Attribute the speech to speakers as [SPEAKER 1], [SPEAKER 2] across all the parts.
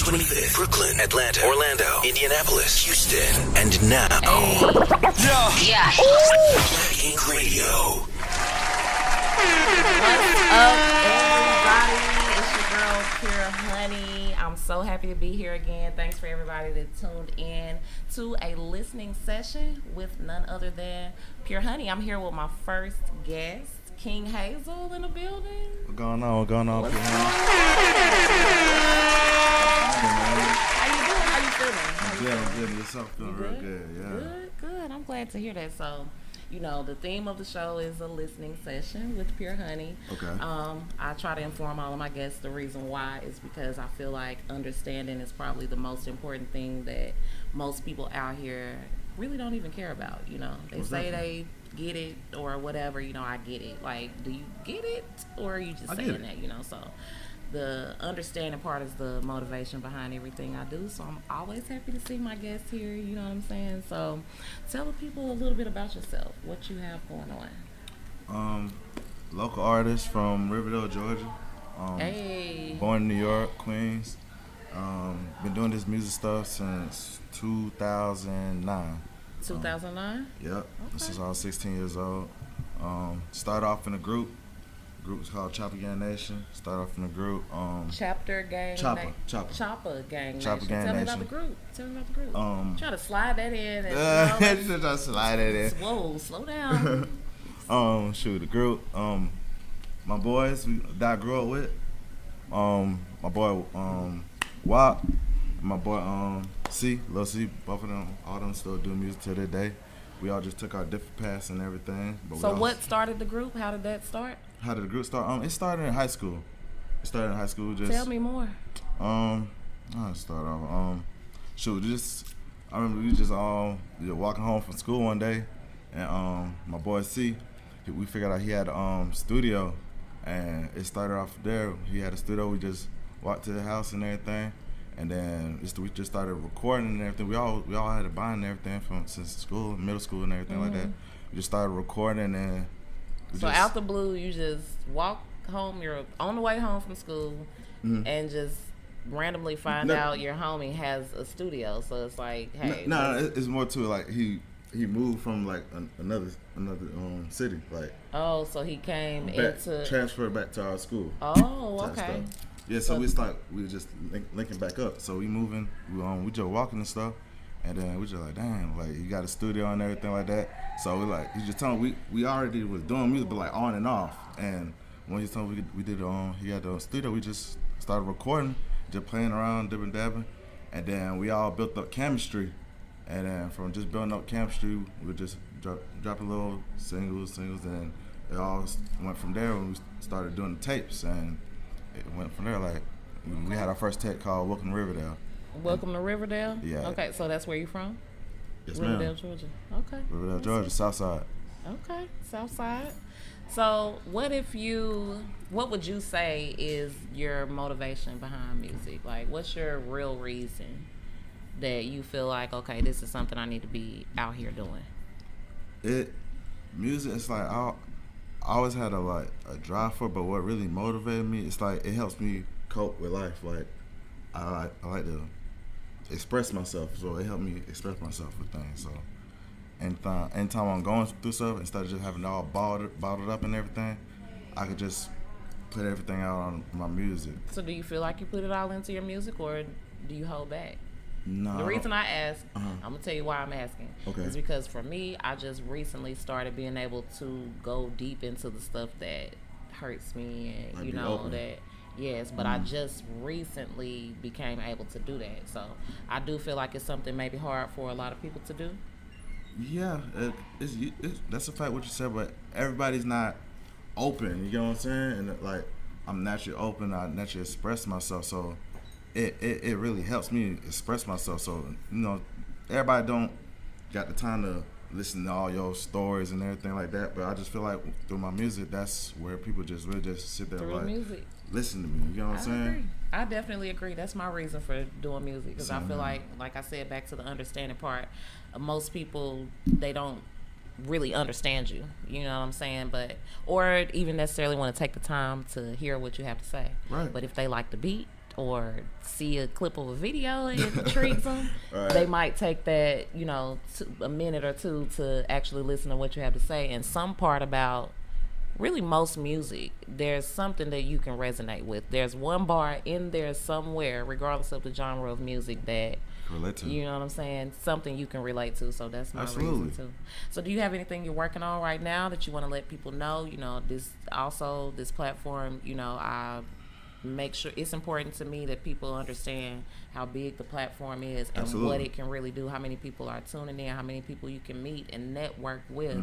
[SPEAKER 1] 25th, Brooklyn, Atlanta, Orlando, Indianapolis, Houston, and now,
[SPEAKER 2] Yeah.
[SPEAKER 1] Black Ink Radio.
[SPEAKER 2] What's up, everybody? It's your girl, Pure Honey. I'm so happy to be here again. Thanks for everybody that tuned in to a listening session with none other than Pure Honey. I'm here with my first guest, King Hazel, in the building.
[SPEAKER 3] What's going on, Pure Honey?
[SPEAKER 2] How you doing? How you feeling?
[SPEAKER 3] I'm good. Yourself feeling real good, yeah.
[SPEAKER 2] Good. I'm glad to hear that. So, you know, the theme of the show is a listening session with Pure Honey.
[SPEAKER 3] Okay.
[SPEAKER 2] I try to inform all of my guests the reason why is because I feel like understanding is probably the most important thing that most people out here really don't even care about. You know, they say they get it or whatever. You know, I get it. Like, do you get it, or are you just saying that? You know, so the understanding part is the motivation behind everything I do. So I'm always happy to see my guests here. You know what I'm saying? So tell the people a little bit about yourself, what you have going on.
[SPEAKER 3] Local artist from Riverdale, Georgia. Born in New York, Queens. Been doing this music stuff since 2009.
[SPEAKER 2] 2009?
[SPEAKER 3] Yep.
[SPEAKER 2] Okay.
[SPEAKER 3] Since I was 16 years old. Started off in a group. The group was called Chopper Gang Nation. Started off in a group.
[SPEAKER 2] Chapter Gang.
[SPEAKER 3] Chopper
[SPEAKER 2] Gang.
[SPEAKER 3] Chopper Gang
[SPEAKER 2] Tell me
[SPEAKER 3] Nation.
[SPEAKER 2] about the group. Try to slide that in. And
[SPEAKER 3] Just try to slide it in.
[SPEAKER 2] Whoa, slow down.
[SPEAKER 3] The group. My boys that I grew up with. My boy Wop, my boy C, Lil C, both of them, all of them still do music to this day. We all just took our different paths and everything. But
[SPEAKER 2] so what started the group? How did that start?
[SPEAKER 3] How did the group start? It started in high school. Just
[SPEAKER 2] tell me more.
[SPEAKER 3] I'll start off. I remember we just all walking home from school one day, and my boy C, we figured out he had a studio, and it started off there. He had a studio. We just walked to the house and everything, and then we just started recording and everything. We all had a bond and everything since school, middle school and everything like that. We just started recording and.
[SPEAKER 2] So out the blue, you just walk home. You're on the way home from school, and just randomly find out your homie has a studio. So it's like, hey,
[SPEAKER 3] it's more to it. Like he moved from like another city. Like
[SPEAKER 2] so he came
[SPEAKER 3] transferred back to our school.
[SPEAKER 2] Oh, okay.
[SPEAKER 3] Yeah, so we were just linking back up. So we moving, we just walking and stuff. And then we just like, damn, like you got a studio and everything like that. So we like, he just told me we already was doing music, but like on and off. And when he told me we did he had the studio, we just started recording, just playing around, dabbing. And then we all built up chemistry. And then from just building up chemistry, we would just dropping little singles, and it all went from there when we started doing the tapes. And it went from there. Like we had our first tape called Welcome to Riverdale.
[SPEAKER 2] Welcome to Riverdale?
[SPEAKER 3] Yeah.
[SPEAKER 2] Okay, so that's where you from?
[SPEAKER 3] Yes,
[SPEAKER 2] Riverdale,
[SPEAKER 3] ma'am.
[SPEAKER 2] Georgia. Okay.
[SPEAKER 3] Riverdale, Georgia, South Side.
[SPEAKER 2] Okay, South Side. So what would you say is your motivation behind music? Like, what's your real reason that you feel like, okay, this is something I need to be out here doing?
[SPEAKER 3] Music, it's like I always had a drive for it, but what really motivated me, it's like it helps me cope with life. Like I like to express myself, so it helped me express myself with things. So anytime I'm going through stuff, instead of just having it all bottled up and everything, I could just put everything out on my music.
[SPEAKER 2] So do you feel like you put it all into your music, or do you hold back?
[SPEAKER 3] No.
[SPEAKER 2] The reason I ask, I'm going to tell you why I'm asking.
[SPEAKER 3] Okay.
[SPEAKER 2] Is because for me, I just recently started being able to go deep into the stuff that hurts me and,
[SPEAKER 3] like
[SPEAKER 2] you know,
[SPEAKER 3] open.
[SPEAKER 2] that... Yes, but I just recently became able to do that. So I do feel like it's something maybe hard for a lot of people to do.
[SPEAKER 3] Yeah, that's a fact what you said, but everybody's not open, you know what I'm saying? And like, I'm naturally open, I naturally express myself, so it really helps me express myself. So, you know, everybody don't got the time to listen to all your stories and everything like that, but I just feel like through my music, that's where people just really just sit there
[SPEAKER 2] Through
[SPEAKER 3] like,
[SPEAKER 2] music.
[SPEAKER 3] listen to me, you know what I'm saying?
[SPEAKER 2] Agree. I definitely agree. That's my reason for doing music, because I feel like I said, back to the understanding part, most people, they don't really understand you, you know what I'm saying, or even necessarily want to take the time to hear what you have to say.
[SPEAKER 3] Right.
[SPEAKER 2] But if they like the beat, or see a clip of a video and it intrigues them,
[SPEAKER 3] Right.
[SPEAKER 2] they might take that, you know, a minute or two to actually listen to what you have to say. And some part about really most music, there's something that you can resonate with. There's one bar in there somewhere, regardless of the genre of music, that
[SPEAKER 3] Relate to.
[SPEAKER 2] you know what I'm saying, something you can relate to. So that's my
[SPEAKER 3] Absolutely.
[SPEAKER 2] reason too. So do you have anything you're working on right now that you want to let people know? You know, this platform, you know, I make sure it's important to me that people understand how big the platform is and
[SPEAKER 3] Absolutely.
[SPEAKER 2] what it can really do, how many people are tuning in, how many people you can meet and network with,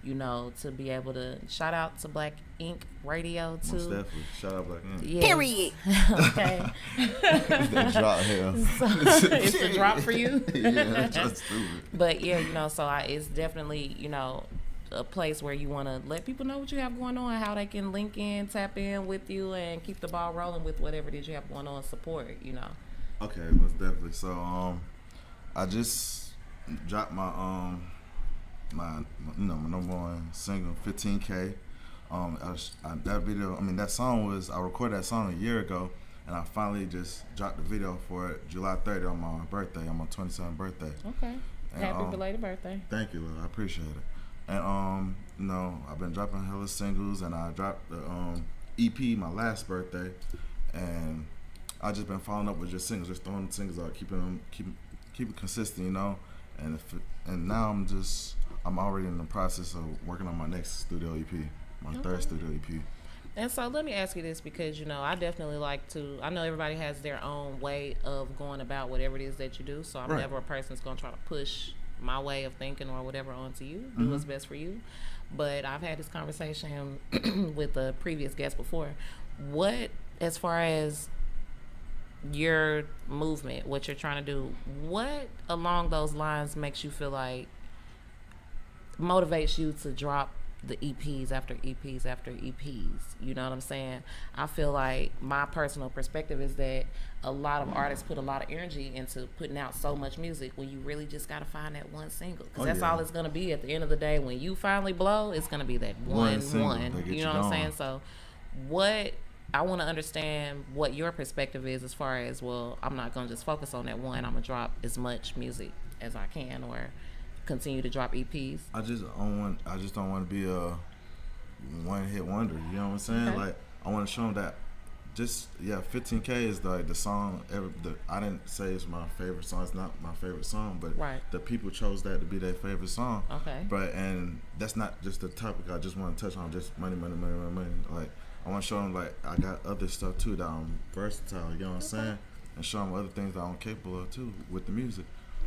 [SPEAKER 2] you know, to be able to shout out to Black Ink Radio too.
[SPEAKER 3] Most definitely. Shout out Black Ink.
[SPEAKER 2] Yes.
[SPEAKER 4] Period.
[SPEAKER 2] Okay.
[SPEAKER 3] That drop here.
[SPEAKER 2] It's the drop for you.
[SPEAKER 3] Yeah, that's just stupid.
[SPEAKER 2] But yeah, you know, so it's definitely, you know, a place where you want to let people know what you have going on, how they can link in, tap in with you, and keep the ball rolling with whatever it is you have going on, support, you know.
[SPEAKER 3] Okay, most definitely. So I just dropped my my number one single, 15K. That song was, I recorded that song a year ago, and I finally just dropped the video for it July 30th on my birthday, on my 27th birthday.
[SPEAKER 2] Okay.
[SPEAKER 3] And,
[SPEAKER 2] Happy belated birthday.
[SPEAKER 3] Thank you, Lil. I appreciate it. And you know, I've been dropping hella singles, and I dropped the EP my last birthday, and I just been following up with just singles, just throwing singles out, keeping it consistent, you know. And now I'm already in the process of working on my next studio EP, my third studio EP.
[SPEAKER 2] And so let me ask you this, because, you know, I definitely like to, I know everybody has their own way of going about whatever it is that you do, so I'm
[SPEAKER 3] Right.
[SPEAKER 2] never a person that's going to try to push my way of thinking or whatever onto you. Do what's best for you. But I've had this conversation with a previous guest before. What, as far as your movement, what you're trying to do, what along those lines makes you feel like motivates you to drop the EPs after EPs after EPs? You know what I'm saying? I feel like my personal perspective is that a lot of artists put a lot of energy into putting out so much music when you really just got to find that one single, because that's all it's going to be at the end of the day. When you finally blow, it's going to be that one
[SPEAKER 3] single that get
[SPEAKER 2] you know
[SPEAKER 3] you
[SPEAKER 2] what I'm
[SPEAKER 3] going.
[SPEAKER 2] saying? So what I want to understand what your perspective is as far as, well, I'm not going to just focus on that one. I'm going to drop as much music as I can, or continue to drop EPs.
[SPEAKER 3] I just don't want to be a one-hit wonder. You know what I'm saying?
[SPEAKER 2] Okay.
[SPEAKER 3] Like, I want to show them that 15K is like the song. I didn't say it's my favorite song. It's not my favorite song, but
[SPEAKER 2] Right.
[SPEAKER 3] the people chose that to be their favorite song.
[SPEAKER 2] Okay.
[SPEAKER 3] And that's not just the topic I just want to touch on. Just money. Like, I want to show them, like, I got other stuff too that I'm versatile. You know what I'm saying? And show them other things that I'm capable of too with the music.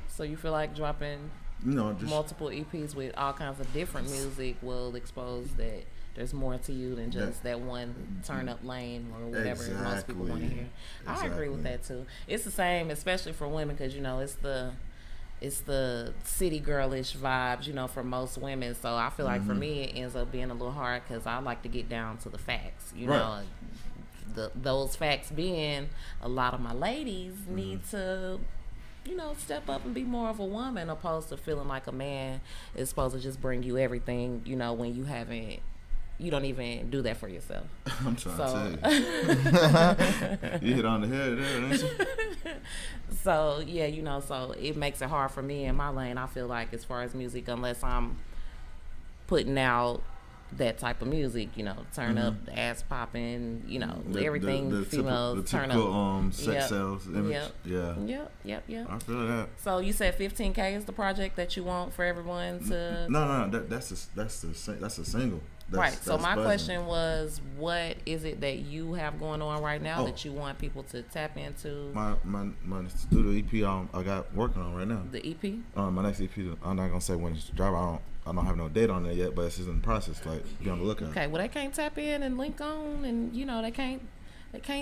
[SPEAKER 2] So you feel like dropping
[SPEAKER 3] You know, just
[SPEAKER 2] multiple EPs with all kinds of different music will expose that there's more to you than just that one turn up lane or whatever most people want to hear. I agree with that too. It's the same, especially for women, because, you know, it's the city girlish vibes, you know, for most women. So I feel like for me it ends up being a little hard, because I like to get down to the facts, you know. Those facts being, a lot of my ladies need to, you know, step up and be more of a woman, opposed to feeling like a man is supposed to just bring you everything, you know, when you don't even do that for yourself.
[SPEAKER 3] I'm trying
[SPEAKER 2] So-
[SPEAKER 3] to tell you. You hit on the head there, didn't you?
[SPEAKER 2] So yeah, you know, so it makes it hard for me in my lane, I feel like, as far as music, unless I'm putting out that type of music, you know, turn up, ass popping, you know, everything
[SPEAKER 3] the
[SPEAKER 2] females
[SPEAKER 3] the
[SPEAKER 2] turn
[SPEAKER 3] typical,
[SPEAKER 2] up.
[SPEAKER 3] sex
[SPEAKER 2] Yep.
[SPEAKER 3] sales image.
[SPEAKER 2] Yep.
[SPEAKER 3] Yeah.
[SPEAKER 2] Yep.
[SPEAKER 3] I feel that.
[SPEAKER 2] So you said 15K is the project that you want for everyone to.
[SPEAKER 3] No. That's a single.
[SPEAKER 2] Right. So my
[SPEAKER 3] buzzing.
[SPEAKER 2] question was, what is it that you have going on right now
[SPEAKER 3] Oh.
[SPEAKER 2] that you want people to tap into?
[SPEAKER 3] My studio EP I got working on right now.
[SPEAKER 2] The EP?
[SPEAKER 3] My next EP, I'm not gonna say when it's dropping. I don't have no date on it yet, but it's just in the process. Like, be on the lookout.
[SPEAKER 2] Okay. Well, they can't tap in and link on, and you know they can't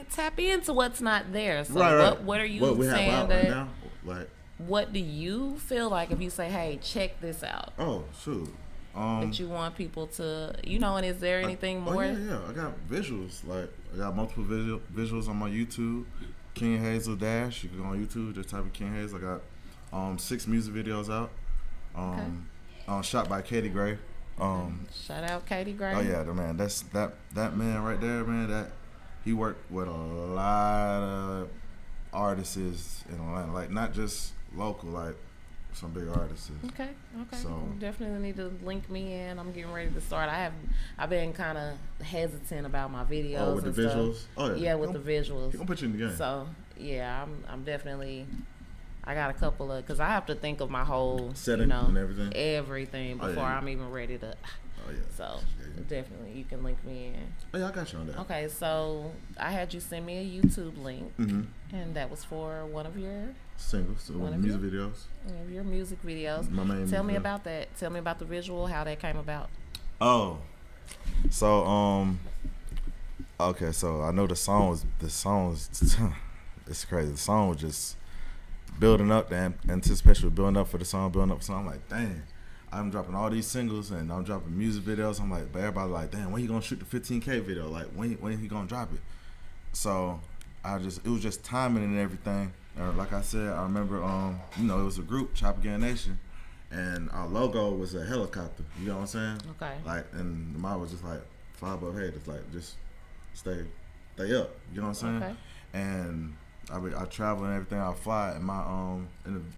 [SPEAKER 2] tap into what's not there. So
[SPEAKER 3] Right.
[SPEAKER 2] what are you
[SPEAKER 3] what we
[SPEAKER 2] saying
[SPEAKER 3] have out
[SPEAKER 2] that?
[SPEAKER 3] right now? Like,
[SPEAKER 2] What do you feel like if you say, "Hey, check this out"?
[SPEAKER 3] oh shoot.
[SPEAKER 2] That you want people to, you know, and is there anything more?
[SPEAKER 3] Yeah. I got visuals. Like, I got multiple visuals on my YouTube. King Hazel Dash. You can go on YouTube, just type in King Hazel. I got 6 music videos out. Shot by Katie Gray.
[SPEAKER 2] Shout out Katie Gray.
[SPEAKER 3] Oh yeah, man. That's that man right there, man. he worked with a lot of artists in Atlanta, like not just local, like some big artists.
[SPEAKER 2] Okay.
[SPEAKER 3] So
[SPEAKER 2] You definitely need to link me in. I'm getting ready to start. I've been kind of hesitant about my videos.
[SPEAKER 3] oh, with
[SPEAKER 2] and
[SPEAKER 3] the visuals.
[SPEAKER 2] Stuff.
[SPEAKER 3] Oh
[SPEAKER 2] Yeah, with the visuals.
[SPEAKER 3] He gonna put you in the game.
[SPEAKER 2] So yeah, I'm definitely. I got a couple of, because I have to think of my whole
[SPEAKER 3] setting and everything
[SPEAKER 2] before I'm even ready to.
[SPEAKER 3] Oh yeah.
[SPEAKER 2] So definitely, you can link me in.
[SPEAKER 3] Oh yeah, I got you on that.
[SPEAKER 2] Okay, so I had you send me a YouTube link,
[SPEAKER 3] Mm-hmm.
[SPEAKER 2] and that was for one of your
[SPEAKER 3] Singles, so
[SPEAKER 2] One of
[SPEAKER 3] music
[SPEAKER 2] your-
[SPEAKER 3] videos.
[SPEAKER 2] music videos.
[SPEAKER 3] My main
[SPEAKER 2] Tell me
[SPEAKER 3] video.
[SPEAKER 2] about that. Tell me about the visual, how that came about.
[SPEAKER 3] Oh, so okay, so I know the song was it's crazy. The song was just building up, the anticipation was building up for the song, I'm like, dang, I'm dropping all these singles and I'm dropping music videos. I'm like, but everybody like, damn, when he gonna shoot the 15K video? Like, when he gonna drop it? So it was just timing and everything. Like I said, I remember, it was a group, Chopper Gang Nation, and our logo was a helicopter. You know what I'm saying?
[SPEAKER 2] Okay.
[SPEAKER 3] Like, and mine was just like fly above head. It's like just stay up. You know what I'm saying?
[SPEAKER 2] Okay.
[SPEAKER 3] And I travel and everything. I fly, and my in